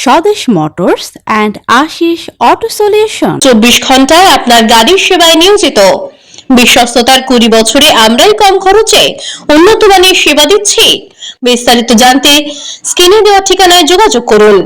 স্বদেশ motors and Ashis auto solution. 24 ঘন্টায় আপনার গাড়ির সেবায় নিয়োজিত। বিশ্বস্ততার 20 বছরে আমরাই কম খরচে উন্নত মানের সেবা দিচ্ছি। বিস্তারিত জানতে স্ক্রিনে দেওয়া ঠিকানায় যোগাযোগ করুন।